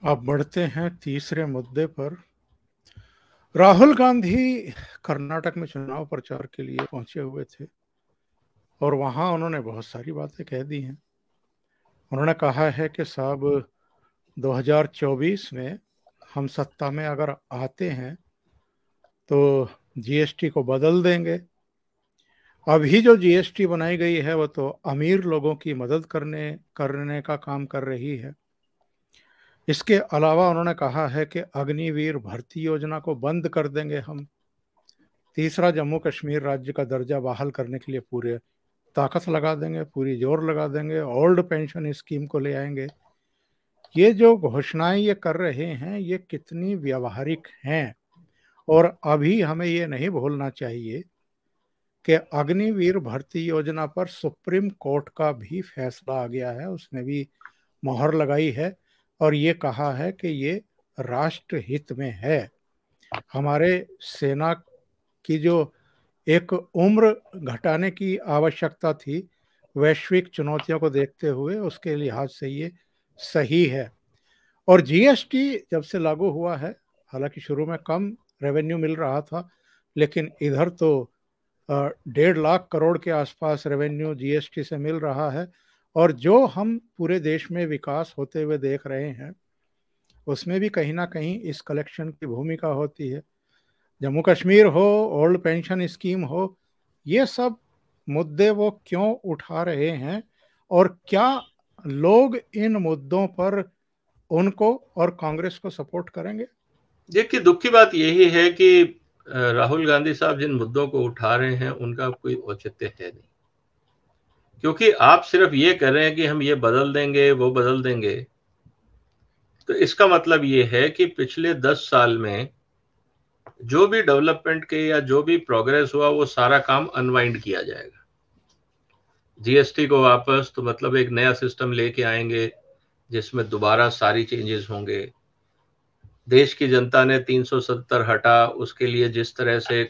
अब बढ़ते हैं तीसरे मुद्दे पर। राहुल गांधी कर्नाटक में चुनाव प्रचार के लिए पहुंचे हुए थे और वहां उन्होंने बहुत सारी बातें कह दी हैं। उन्होंने कहा है कि साहब 2024 में हम सत्ता में अगर आते हैं तो जीएसटी को बदल देंगे। अभी जो जीएसटी बनाई गई है वो तो अमीर लोगों की मदद करने का काम कर रही है। इसके अलावा उन्होंने कहा है कि अग्निवीर भर्ती योजना को बंद कर देंगे हम। तीसरा, जम्मू कश्मीर राज्य का दर्जा बहाल करने के लिए पूरे ताकत लगा देंगे, पूरी जोर लगा देंगे। ओल्ड पेंशन स्कीम को ले आएंगे। ये जो घोषणाएं ये कर रहे हैं ये कितनी व्यावहारिक हैं। और अभी हमें ये नहीं भूलना चाहिए कि अग्निवीर भर्ती योजना पर सुप्रीम कोर्ट का भी फैसला आ गया है। उसने भी मोहर लगाई है और ये कहा है कि ये राष्ट्र हित में है। हमारे सेना की जो एक उम्र घटाने की आवश्यकता थी वैश्विक चुनौतियों को देखते हुए, उसके लिहाज से ये सही है। और जीएसटी जब से लागू हुआ है, हालांकि शुरू में कम रेवेन्यू मिल रहा था, लेकिन इधर तो 1.5 लाख करोड़ के आसपास रेवेन्यू जीएसटी से मिल रहा है। और जो हम पूरे देश में विकास होते हुए देख रहे हैं उसमें भी कहीं ना कहीं इस कलेक्शन की भूमिका होती है। जम्मू कश्मीर हो, ओल्ड पेंशन स्कीम हो, ये सब मुद्दे वो क्यों उठा रहे हैं और क्या लोग इन मुद्दों पर उनको और कांग्रेस को सपोर्ट करेंगे? देखिए, दुख की बात यही है कि राहुल गांधी साहब जिन मुद्दों को उठा रहे हैं उनका कोई औचित्य है नहीं, क्योंकि आप सिर्फ ये कह रहे हैं कि हम ये बदल देंगे, वो बदल देंगे। तो इसका मतलब ये है कि पिछले 10 साल में जो भी डेवलपमेंट के या जो भी प्रोग्रेस हुआ वो सारा काम अनवाइंड किया जाएगा। जीएसटी को वापस, तो मतलब एक नया सिस्टम लेके आएंगे जिसमें दोबारा सारी चेंजेस होंगे। देश की जनता ने 370 हटा, उसके लिए जिस तरह से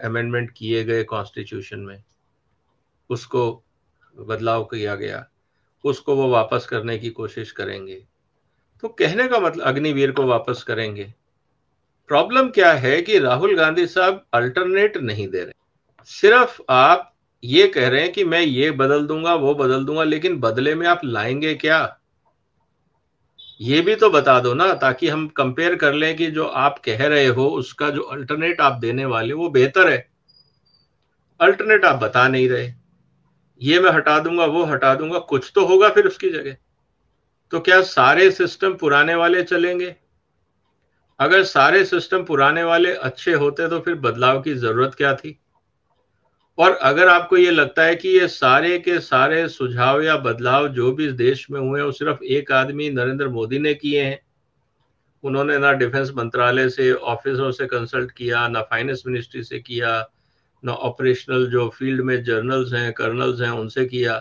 अमेंडमेंट किए गए कॉन्स्टिट्यूशन में, उसको बदलाव किया गया, उसको वो वापस करने की कोशिश करेंगे। तो कहने का मतलब अग्निवीर को वापस करेंगे। प्रॉब्लम क्या है कि राहुल गांधी साहब अल्टरनेट नहीं दे रहे। सिर्फ आप ये कह रहे हैं कि मैं ये बदल दूंगा, वो बदल दूंगा, लेकिन बदले में आप लाएंगे क्या, ये भी तो बता दो ना, ताकि हम कंपेयर कर लें कि जो आप कह रहे हो उसका जो अल्टरनेट आप देने वाले वो बेहतर है। अल्टरनेट आप बता नहीं रहे। ये मैं हटा दूंगा, वो हटा दूंगा, कुछ तो होगा फिर उसकी जगह। तो क्या सारे सिस्टम पुराने वाले चलेंगे? अगर सारे सिस्टम पुराने वाले अच्छे होते तो फिर बदलाव की जरूरत क्या थी? और अगर आपको ये लगता है कि ये सारे के सारे सुझाव या बदलाव जो भी इस देश में हुए वो सिर्फ एक आदमी नरेंद्र मोदी ने किए हैं, उन्होंने ना डिफेंस मंत्रालय से ऑफिसरों से कंसल्ट किया, ना फाइनेंस मिनिस्ट्री से किया, ना ऑपरेशनल जो फील्ड में जर्नल्स हैं, कर्नल्स हैं, उनसे किया,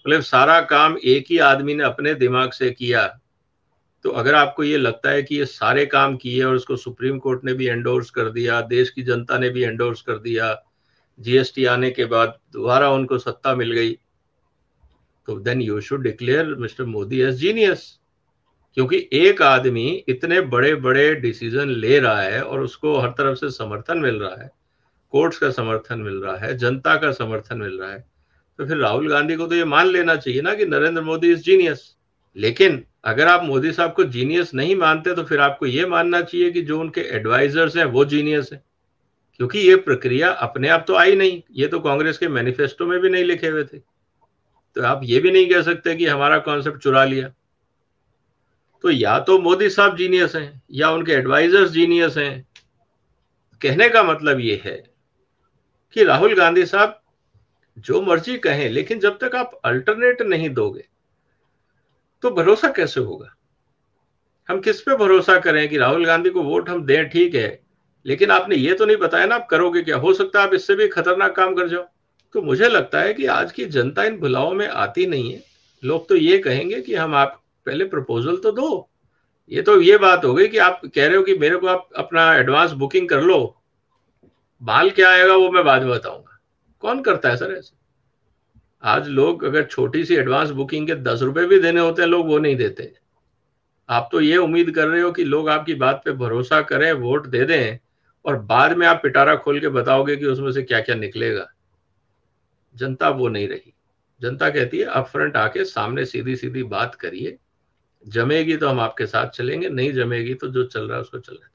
मतलब सारा काम एक ही आदमी ने अपने दिमाग से किया। तो अगर आपको ये लगता है कि ये सारे काम किए और उसको सुप्रीम कोर्ट ने भी एंडोर्स कर दिया, देश की जनता ने भी एंडोर्स कर दिया, जीएसटी आने के बाद दोबारा उनको सत्ता मिल गई, तो then you should declare mister Modi as genius. क्योंकि एक आदमी इतने बड़े बड़े डिसीजन ले रहा है और उसको हर तरफ से समर्थन मिल रहा है, कोर्ट्स का समर्थन मिल रहा है, जनता का समर्थन मिल रहा है, तो फिर राहुल गांधी को तो ये मान लेना चाहिए ना कि नरेंद्र मोदी इज जीनियस। लेकिन अगर आप मोदी साहब को जीनियस नहीं मानते तो फिर आपको ये मानना चाहिए कि जो उनके एडवाइजर्स हैं वो जीनियस है, क्योंकि ये प्रक्रिया अपने आप तो आई नहीं, ये तो कांग्रेस के मैनिफेस्टो में भी नहीं लिखे हुए थे। तो आप ये भी नहीं कह सकते कि हमारा कॉन्सेप्ट चुरा लिया। तो या तो मोदी साहब जीनियस हैं या उनके एडवाइजर्स जीनियस हैं। कहने का मतलब ये है कि राहुल गांधी साहब जो मर्जी कहें, लेकिन जब तक आप अल्टरनेट नहीं दोगे तो भरोसा कैसे होगा? हम किस पे भरोसा करें कि राहुल गांधी को वोट हम दें, ठीक है, लेकिन आपने ये तो नहीं बताया ना आप करोगे क्या। हो सकता है आप इससे भी खतरनाक काम कर जाओ। तो मुझे लगता है कि आज की जनता इन भुलाओं में आती नहीं है। लोग तो ये कहेंगे कि हम आप पहले प्रपोजल तो दो। ये बात हो गई कि आप कह रहे हो कि मेरे को आप अपना एडवांस बुकिंग कर लो, माल क्या आएगा वो मैं बाद में बताऊंगा। कौन करता है सर ऐसे? आज लोग अगर छोटी सी एडवांस बुकिंग के 10 रुपए भी देने होते हैं, लोग वो नहीं देते। आप तो ये उम्मीद कर रहे हो कि लोग आपकी बात पे भरोसा करें, वोट दे दें, और बाद में आप पिटारा खोल के बताओगे कि उसमें से क्या क्या निकलेगा। जनता वो नहीं रही। जनता कहती है अप फ्रंट आके सामने सीधी सीधी बात करिए, जमेगी तो हम आपके साथ चलेंगे, नहीं जमेगी तो जो चल रहा है उसको चल रहा है।